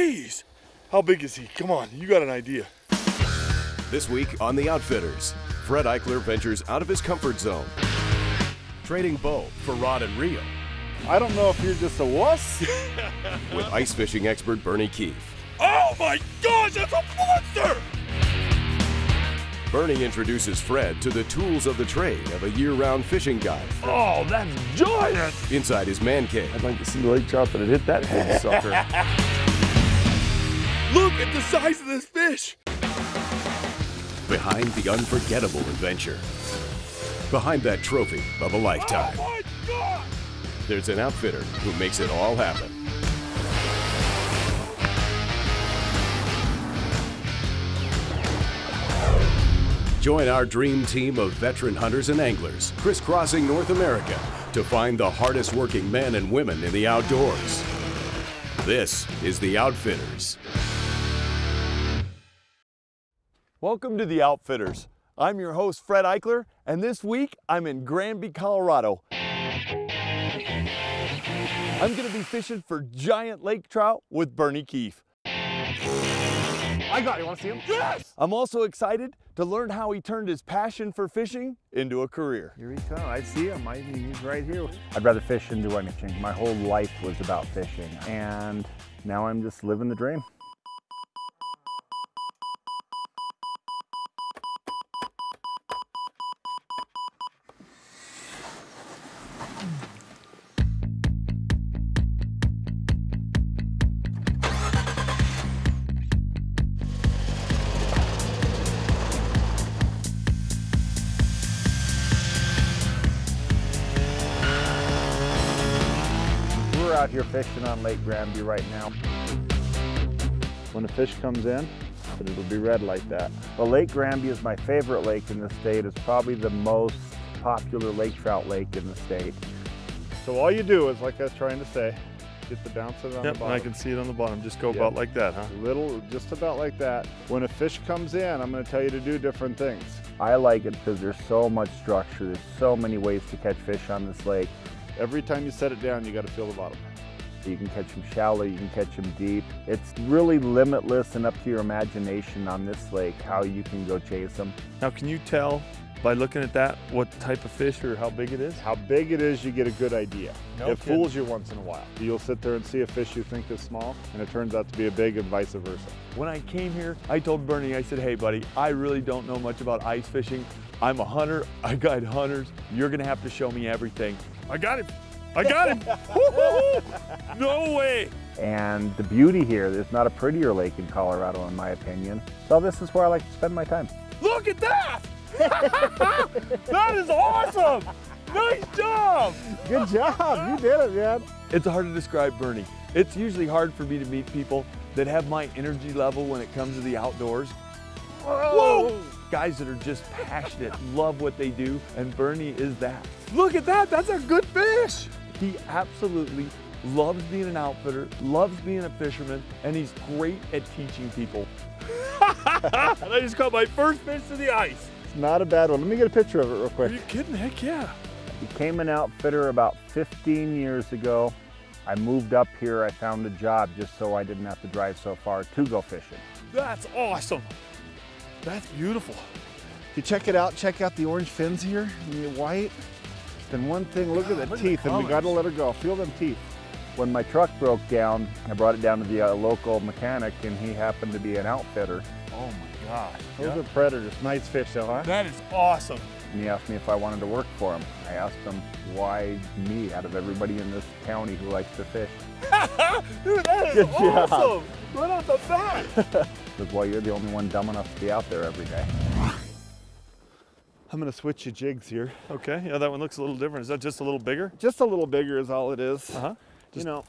Jeez. How big is he? Come on, you got an idea. This week on The Outfitters, Fred Eichler ventures out of his comfort zone, trading bow for rod and reel. I don't know if you're just a wuss. With ice fishing expert Bernie Keefe. Oh my gosh, that's a monster! Bernie introduces Fred to the tools of the trade of a year-round fishing guide. Oh, that's giant! Inside his man cave. I'd like to see the lake trout that had hit that big sucker. Look at the size of this fish! Behind the unforgettable adventure. Behind that trophy of a lifetime. Oh my God! There's an outfitter who makes it all happen. Join our dream team of veteran hunters and anglers crisscrossing North America to find the hardest working men and women in the outdoors. This is The Outfitters. Welcome to The Outfitters. I'm your host, Fred Eichler, and this week I'm in Granby, Colorado. I'm going to be fishing for giant lake trout with Bernie Keefe. I got it. You want to see him? Yes! I'm also excited to learn how he turned his passion for fishing into a career. Here he comes. I see him. He's right here. I'd rather fish than do anything. My whole life was about fishing, and now I'm just living the dream. We're out here fishing on Lake Granby right now. When a fish comes in, it'll be red like that. Well, Lake Granby is my favorite lake in the state. It's probably the most popular lake trout lake in the state. So all you do is, like I was trying to say, get the bounce on the bottom. And I can see it on the bottom. Just go about like that, huh? Just about like that. When a fish comes in, I'm going to tell you to do different things. I like it because there's so much structure. There's so many ways to catch fish on this lake. Every time you set it down, you got to feel the bottom. You can catch them shallow, you can catch them deep. It's really limitless and up to your imagination on this lake how you can go chase them. Now, can you tell by looking at that what type of fish or how big it is? How big it is, you get a good idea. No It kidding. fools you once in a while. You'll sit there and see a fish you think is small, and it turns out to be a big, and vice versa. When I came here, I told Bernie, I said, hey buddy, I really don't know much about ice fishing. I'm a hunter, I guide hunters. You're gonna have to show me everything. I got him! I got him! Woo-hoo-hoo! No way! And the beauty here, there's not a prettier lake in Colorado in my opinion. So this is where I like to spend my time. Look at that! That is awesome! Nice job! Good job, you did it, man. It's hard to describe Bernie. It's usually hard for me to meet people that have my energy level when it comes to the outdoors. Whoa! Guys that are just passionate, love what they do, and Bernie is that. Look at that! That's a good fish! He absolutely loves being an outfitter, loves being a fisherman, and he's great at teaching people. And I just caught my first fish to the ice. It's not a bad one. Let me get a picture of it real Are quick. you kidding? Heck yeah. Became an outfitter about 15 years ago. I moved up here, I found a job just so I didn't have to drive so far to go fishing. That's awesome. That's beautiful. If you check it out, check out the orange fins here and the white. Then one thing, look at the look at teeth, the and we gotta let her go. Feel them teeth. When my truck broke down, I brought it down to the local mechanic, and he happened to be an outfitter. Oh my gosh. Those are predators. Nice fish though, huh? That is awesome. And he asked me if I wanted to work for him. I asked him, why me out of everybody in this county who likes to fish? Dude, that is Good job. awesome. Right off the bat. Because, well, you're the only one dumb enough to be out there every day. I'm gonna switch your jigs here. Okay, yeah, that one looks a little different. Is that just a little bigger? Just a little bigger is all it is. Uh-huh. You know,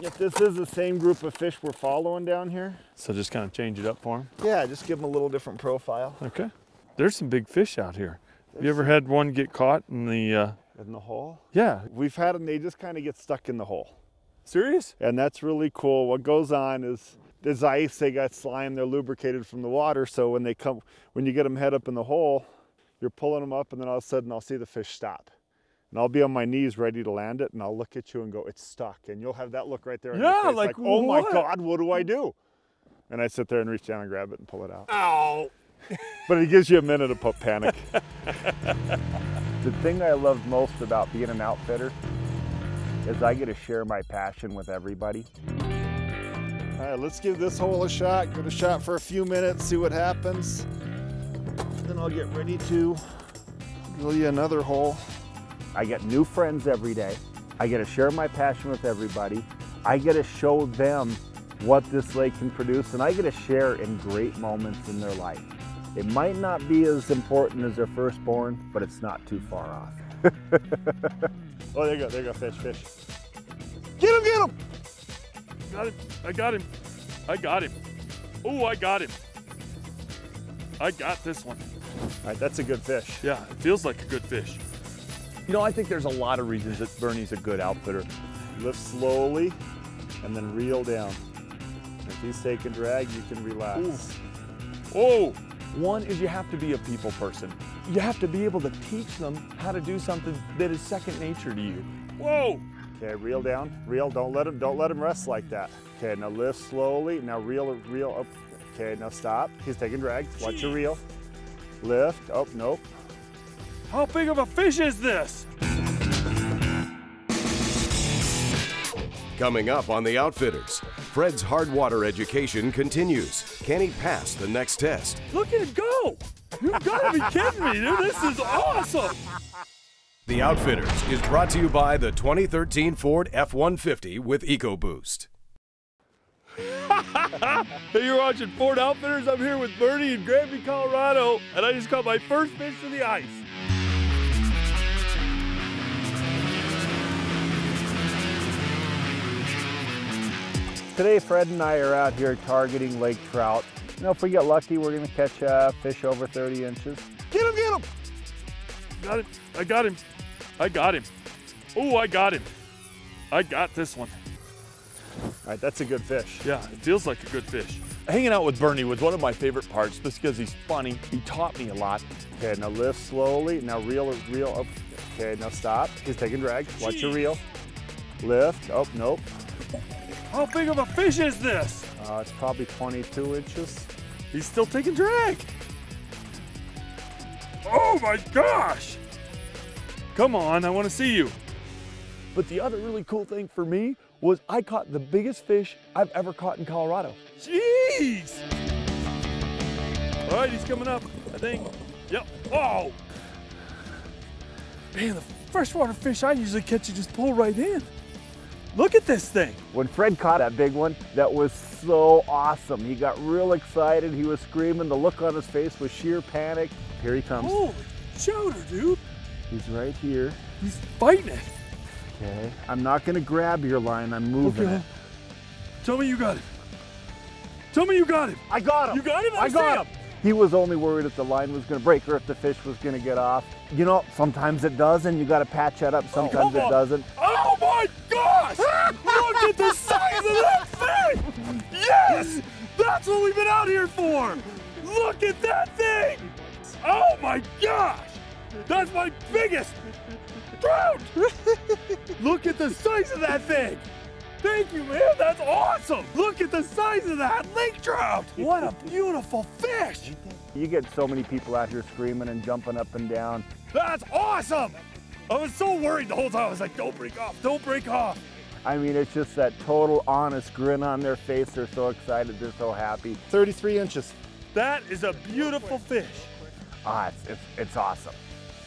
if this is the same group of fish we're following down here. So just kind of change it up for him? Yeah, just give them a little different profile. Okay. There's some big fish out here. Have you ever had one get caught in the... In the hole? Yeah. We've had them, they just kind of get stuck in the hole. Serious? And that's really cool. What goes on is there's ice, they got slime, they're lubricated from the water, so when they come, when you get them head up in the hole, you're pulling them up, and then all of a sudden I'll see the fish stop. And I'll be on my knees ready to land it, and I'll look at you and go, it's stuck. And you'll have that look right there on your Yeah, face, like, oh my what? God, what do I do? And I sit there and reach down and grab it and pull it out. Ow! But it gives you a minute of panic. The thing I love most about being an outfitter is I get to share my passion with everybody. All right, let's give this hole a shot. Give it a shot for a few minutes, see what happens. Then I'll get ready to drill you another hole. I get new friends every day. I get to share my passion with everybody. I get to show them what this lake can produce, and I get to share in great moments in their life. It might not be as important as their firstborn, but it's not too far off. Oh, there you go, fish. Get him! Got him, I got him. I got him. Oh, I got him. I got this one. All right, that's a good fish. Yeah, it feels like a good fish. You know, I think there's a lot of reasons that Bernie's a good outfitter. Lift slowly and then reel down. If he's taking drag, you can relax. Oh, One is you have to be a people person. You have to be able to teach them how to do something that is second nature to you. whoa. Okay, reel down, reel. Don't let him rest like that. Okay, now lift slowly. Now reel up. Okay, now stop. He's taking drag. Watch your reel. Lift. Oh, nope. How big of a fish is this? Coming up on The Outfitters, Fred's hard water education continues. Can he pass the next test? Look at it go. You've got to be kidding me, dude. This is awesome. The Outfitters is brought to you by the 2013 Ford F-150 with EcoBoost. Hey, you're watching Ford Outfitters. I'm here with Bernie in Granby, Colorado, and I just caught my first fish to the ice. Today, Fred and I are out here targeting lake trout. You know, if we get lucky, we're gonna catch a fish over 30 inches. Get him! Got him. I got him. I got him. Oh, I got him. I got this one. All right, that's a good fish. Yeah, it feels like a good fish. Hanging out with Bernie was one of my favorite parts just because he's funny. He taught me a lot. Okay, now lift slowly. Now reel up. Okay, now stop. He's taking drag. Watch your reel. Lift. Oh, nope. How big of a fish is this? It's probably 22 inches. He's still taking drag. Oh my gosh. Come on, I want to see you. But the other really cool thing for me was I caught the biggest fish I've ever caught in Colorado. Jeez. All right, he's coming up, I think. Yep. Oh. Man, the freshwater fish I usually catch, you just pull right in. Look at this thing. When Fred caught that big one, that was so awesome. He got real excited. He was screaming. The look on his face was sheer panic. Here he comes. Holy chowder, dude. He's right here. He's fighting it. Okay. I'm not going to grab your line. I'm moving it. Tell me you got him. Tell me you got him. I got him. You got him? I got him. He was only worried if the line was going to break or if the fish was going to get off. You know, sometimes it does, and you got to patch that up. Sometimes it doesn't. Oh my gosh! Look at the size of that thing! Yes! That's what we've been out here for! Look at that thing! Oh my gosh! That's my biggest trout! Look at the size of that thing! Thank you, man. That's awesome. Look at the size of that lake trout. What a beautiful fish. You get so many people out here screaming and jumping up and down. That's awesome. I was so worried the whole time. I was like, don't break off. Don't break off. I mean, it's just that total honest grin on their face. They're so excited. They're so happy. 33 inches. That is a beautiful fish. It's awesome.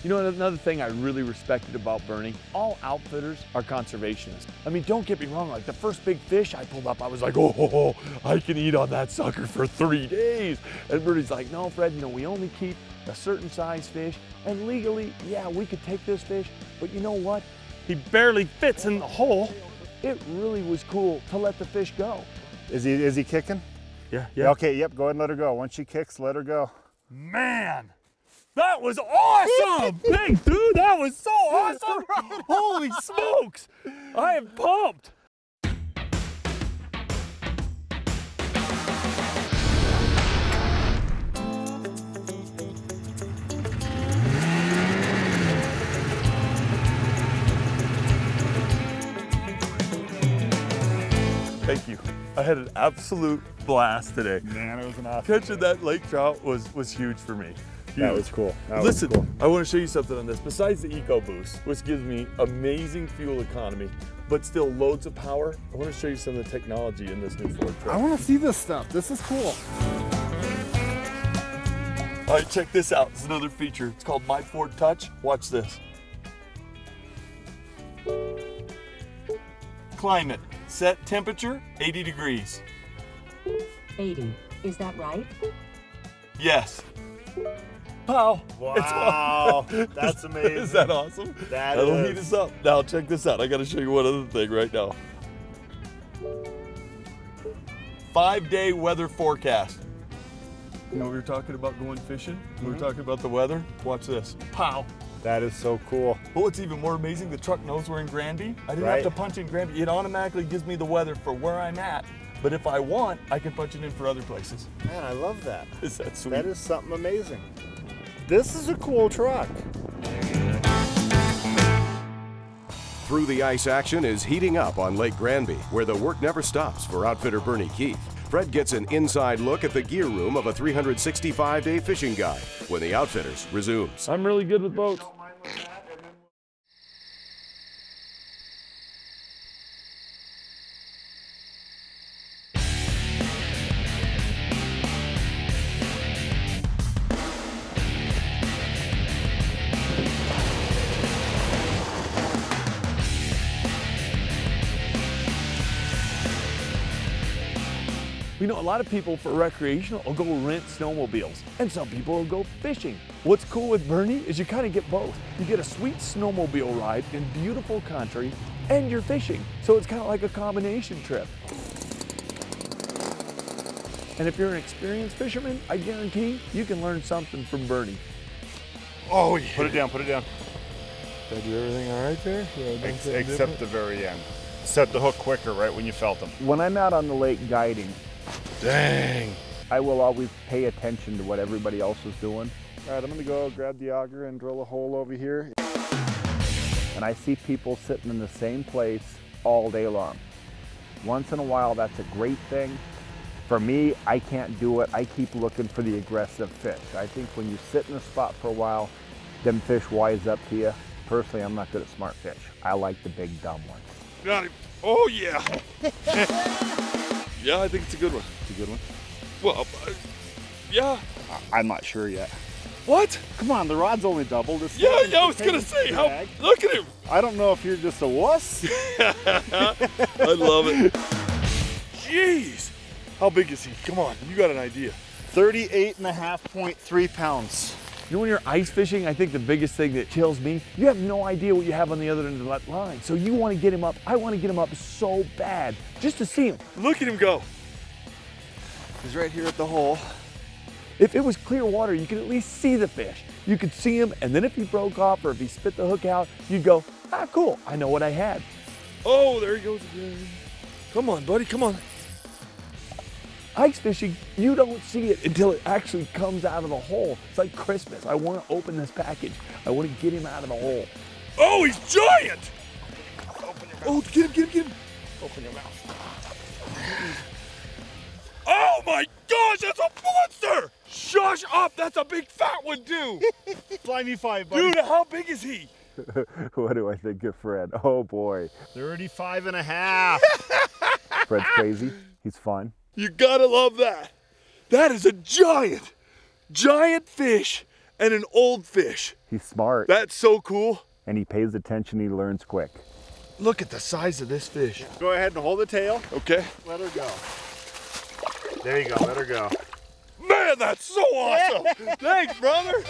You know, another thing I really respected about Bernie, all outfitters are conservationists. I mean, don't get me wrong, like the first big fish I pulled up, I was like, oh, I can eat on that sucker for 3 days. And Bernie's like, no, Fred, you know, we only keep a certain size fish, and legally, yeah, we could take this fish, but you know what? He barely fits in the hole. It really was cool to let the fish go. Is he kicking? Yeah. Okay, yep, go ahead and let her go. Once she kicks, let her go. Man, that was awesome. Thanks, dude, that was so awesome. Holy smokes, I am pumped. I had an absolute blast today. Man, it was an awesome Catching that lake trout was huge for me. That was cool. Listen, I want to show you something on this. Besides the Eco Boost, which gives me amazing fuel economy, but still loads of power, I want to show you some of the technology in this new Ford truck. I want to see this stuff. This is cool. All right, check this out. It's another feature. It's called My Ford Touch. Watch this. Climate. Set temperature, 80 degrees. 80, is that right? Yes. Wow. Wow, that's amazing. Is that awesome? That'll heat us up. Now check this out. I got to show you one other thing right now. 5-day weather forecast. You know, we were talking about going fishing. We were talking about the weather. Watch this. Pow. That is so cool. But what's even more amazing, the truck knows we're in Granby. I didn't have to punch in Granby. It automatically gives me the weather for where I'm at. But if I want, I can punch it in for other places. Man, I love that. Is that sweet? That is something amazing. This is a cool truck. Through the Ice action is heating up on Lake Granby, where the work never stops for outfitter Bernie Keith. Fred gets an inside look at the gear room of a 365-day fishing guide when the Outfitters resumes. I'm really good with boats. You know, a lot of people for recreational will go rent snowmobiles, and some people will go fishing. What's cool with Bernie is you kind of get both. You get a sweet snowmobile ride in beautiful country, and you're fishing. So it's kind of like a combination trip. And if you're an experienced fisherman, I guarantee you can learn something from Bernie. Oh, yeah. Put it down, put it down. Did I do everything all right there? Except the very end. Set the hook quicker right when you felt them. When I'm out on the lake guiding, Dang. I will always pay attention to what everybody else is doing. All right, I'm gonna go grab the auger and drill a hole over here. And I see people sitting in the same place all day long. Once in a while, that's a great thing. For me, I can't do it. I keep looking for the aggressive fish. I think when you sit in a spot for a while, them fish wise up to you. Personally, I'm not good at smart fish. I like the big dumb ones. Got him. Oh, yeah. Yeah, I think it's a good one. It's a good one. Well, yeah. I'm not sure yet. What? Come on, the rod's only doubled. Yeah, I was gonna say, look at him. I don't know if you're just a wuss. I love it. Jeez. How big is he? Come on, you got an idea. 38.5 pounds. You know, when you're ice fishing, I think the biggest thing that kills me, you have no idea what you have on the other end of that line. So you want to get him up. I want to get him up so bad just to see him. Look at him go. He's right here at the hole. If it was clear water, you could at least see the fish. You could see him, and then if he broke off or if he spit the hook out, you'd go, ah, cool, I know what I had. Oh, there he goes again. Come on, buddy, come on. Ice fishing, you don't see it until it actually comes out of the hole. It's like Christmas. I want to open this package. I want to get him out of the hole. Oh, he's giant. Oh, get him, get him, get him. Open your mouth. Oh my gosh, that's a monster! Shush up, that's a big fat one too. Fly me 5, buddy. Dude, how big is he? What do I think of Fred? Oh boy. 35.5. Fred's crazy. He's fun. You gotta love that. That is a giant fish and an old fish. He's smart. That's so cool. And he pays attention, he learns quick. Look at the size of this fish. Go ahead and hold the tail. Okay. Let her go. There you go, let her go. Man, that's so awesome. Thanks, brother.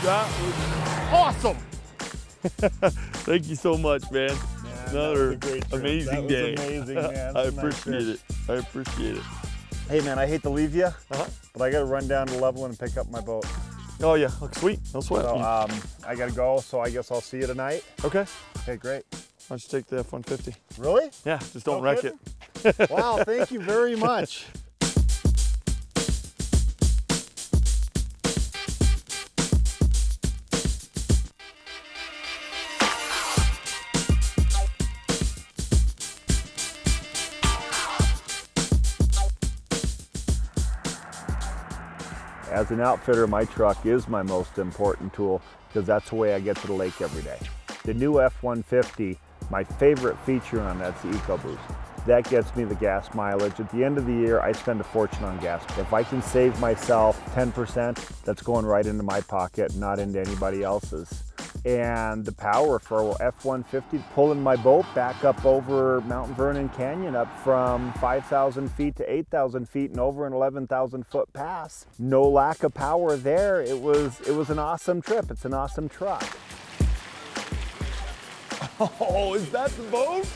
That was awesome. Thank you so much, man. Another amazing day. Amazing, man. I appreciate it. I appreciate it. Hey, man, I hate to leave you, but I got to run down to Levelland and pick up my boat. Oh, yeah. Look, sweet. No sweat. So, I got to go, so I guess I'll see you tonight. Okay. Okay, great. Why don't you take the F-150? Really? Yeah, just don't wreck it. Wow, thank you very much. As an outfitter, my truck is my most important tool because that's the way I get to the lake every day. The new F-150, my favorite feature on that's the EcoBoost. That gets me the gas mileage. At the end of the year, I spend a fortune on gas. If I can save myself 10%, that's going right into my pocket, not into anybody else's. And the power for F-150 pulling my boat back up over Mount Vernon Canyon, up from 5,000 feet to 8,000 feet and over an 11,000 foot pass. No lack of power there. It was an awesome trip. It's an awesome truck. Oh, is that the boat?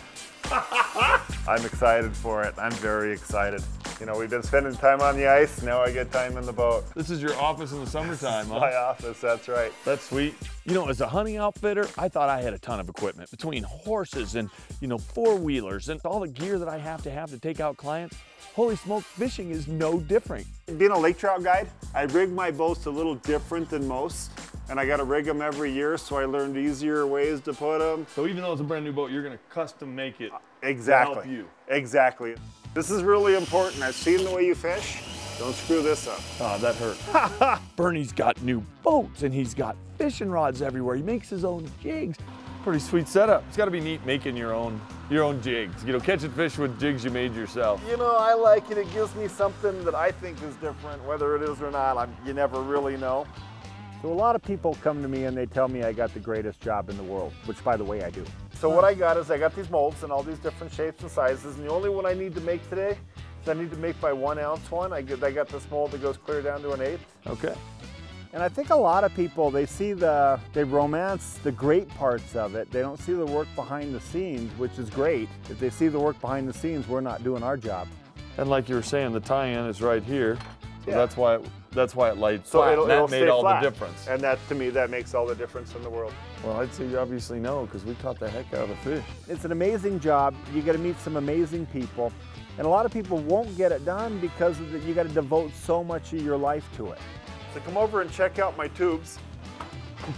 I'm excited for it. I'm very excited. You know, we've been spending time on the ice, now I get time in the boat. This is your office in the summertime, huh? My office, that's right. That's sweet. You know, as a hunting outfitter, I thought I had a ton of equipment between horses and, you know, four-wheelers and all the gear that I have to take out clients. Holy smoke, fishing is no different. Being a lake trout guide, I rig my boats a little different than most. And I got to rig them every year, so I learned easier ways to put them. So even though it's a brand new boat, you're going to custom make it exactly. to help you. Exactly. This is really important. I've seen the way you fish. Don't screw this up. Oh, that hurt. Bernie's got new boats and he's got fishing rods everywhere. He makes his own jigs. Pretty sweet setup. It's got to be neat making your own jigs. You know, catching fish with jigs you made yourself. You know, I like it. It gives me something that I think is different. Whether it is or not, you never really know. So a lot of people come to me and they tell me I got the greatest job in the world, which by the way I do. So what I got is I got these molds in all these different shapes and sizes, and the only one I need to make today is I need to make my 1 ounce one. I got this mold that goes clear down to an 1/8. Okay. And I think a lot of people, they romance the great parts of it. They don't see the work behind the scenes, which is great. If they see the work behind the scenes, we're not doing our job. And like you were saying, the tie-in is right here. So Yeah. that's why it lights So flat. it'll That made stay all flat. the difference. And that, to me, that makes all the difference in the world. Well, I'd say you obviously know because we caught the heck out of the fish. It's an amazing job. You got to meet some amazing people. And a lot of people won't get it done because you got to devote so much of your life to it. So come over and check out my tubes.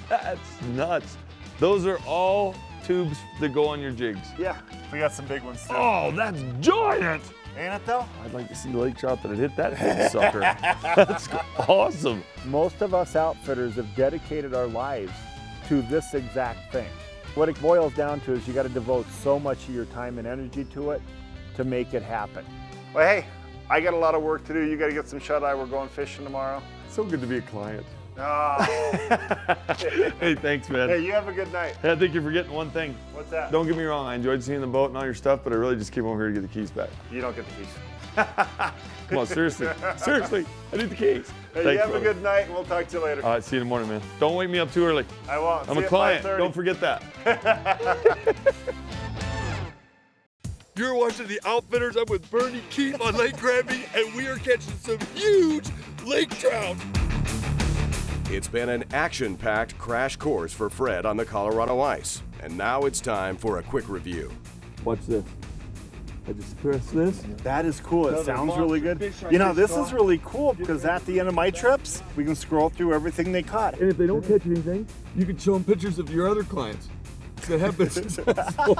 That's nuts. Those are all tubes that go on your jigs. Yeah, we got some big ones too. Oh, that's giant! Ain't it though? I'd like to see the lake trout that had hit that big sucker. That's awesome. Most of us outfitters have dedicated our lives to this exact thing. What it boils down to is you got to devote so much of your time and energy to it to make it happen. Well, hey, I got a lot of work to do. You got to get some shut-eye. We're going fishing tomorrow. So good to be a client. Oh. Hey, thanks, man. Hey, you have a good night. Hey, I think you're forgetting one thing. What's that? Don't get me wrong, I enjoyed seeing the boat and all your stuff, but I really just came over here to get the keys back. You don't get the keys. Come on, seriously. Seriously, I need the keys. Hey, Thanks, you have brother. a good night, and we'll talk to you later. All right, see you in the morning, man. Don't wake me up too early. I won't. I'm See a you at client. 5:30. Don't forget that. You're watching The Outfitters. I'm with Bernie Keep on Lake Granby, and we are catching some huge lake trout. It's been an action-packed crash course for Fred on the Colorado ice. And now it's time for a quick review. Watch this. I just press this. That is cool. It Another sounds really good. monster fish right You know, there, this Scott. is really cool because at the end of my trips, we can scroll through everything they caught. And if they don't catch anything, you can show them pictures of your other clients that have been successful.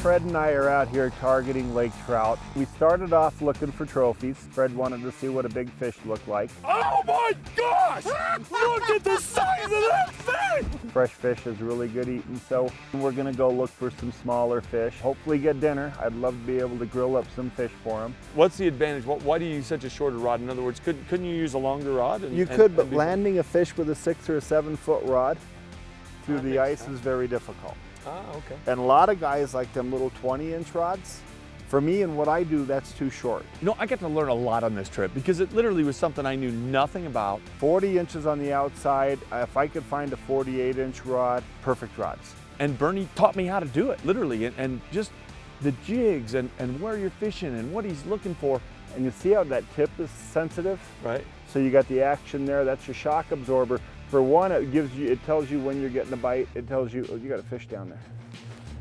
Fred and I are out here targeting lake trout. We started off looking for trophies. Fred wanted to see what a big fish looked like. Oh my gosh! Look at the size of that thing! Fresh fish is really good eating, so we're gonna go look for some smaller fish. Hopefully get dinner. I'd love to be able to grill up some fish for them. What's the advantage? Why do you use such a shorter rod? In other words, couldn't you use a longer rod? You could, but landing a fish with a 6 or a 7 foot rod through the ice is very difficult. Ah, okay. And a lot of guys like them little 20-inch rods. For me and what I do, that's too short. You know, I got to learn a lot on this trip because it literally was something I knew nothing about. 40 inches on the outside. If I could find a 48-inch rod, perfect rods. And Bernie taught me how to do it, literally, and just the jigs and where you're fishing and what he's looking for. And you see how that tip is sensitive? Right. So you got the action there, that's your shock absorber. For one, it tells you when you're getting a bite. It tells you, oh, you got a fish down there.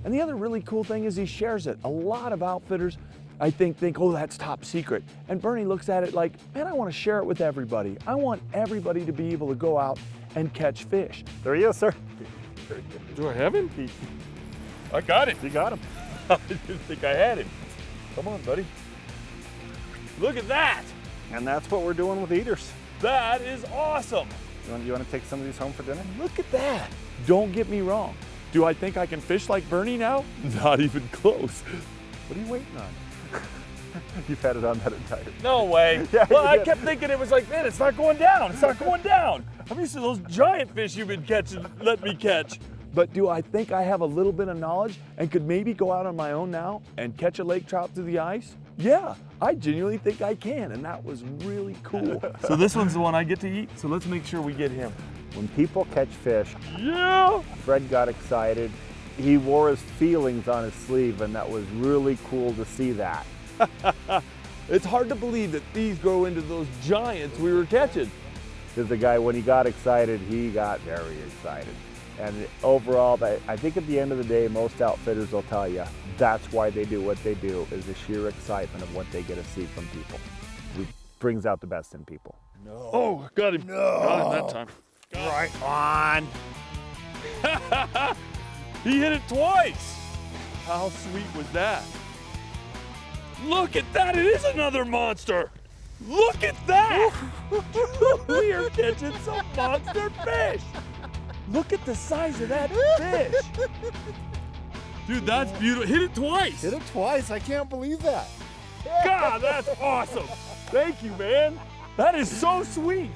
And the other really cool thing is he shares it. A lot of outfitters, I think, oh, that's top secret. And Bernie looks at it like, man, I want to share it with everybody. I want everybody to be able to go out and catch fish. There he is, sir. Do I have him? I got it. You got him. I didn't think I had him. Come on, buddy. Look at that. And that's what we're doing with eaters. That is awesome. You want to take some of these home for dinner? Look at that. Don't get me wrong. Do I think I can fish like Bernie now? Not even close. What are you waiting on? You've had it on that entire time. No way. Yeah, Well, I did. kept thinking it was like, man, it's not going down. It's not going down. I'm used to those giant fish you've been catching, let me catch. But do I think I have a little bit of knowledge and could maybe go out on my own now and catch a lake trout through the ice? Yeah, I genuinely think I can, and that was really cool. So this one's the one I get to eat, so let's make sure we get him. When people catch fish, Yeah! Fred got excited. He wore his feelings on his sleeve, and that was really cool to see that. It's hard to believe that these grow into those giants we were catching. Because the guy, when he got excited, he got very excited. And overall, I think at the end of the day, most outfitters will tell you that's why they do what they do, is the sheer excitement of what they get to see from people. It brings out the best in people. No. Oh, got him. No. Got him that time. Right on. He hit it twice. How sweet was that? Look at that, it is another monster. Look at that. We are catching some monster fish. Look at the size of that fish. Dude, that's beautiful. Hit it twice. Hit it twice. I can't believe that. God, that's awesome. Thank you, man. That is so sweet.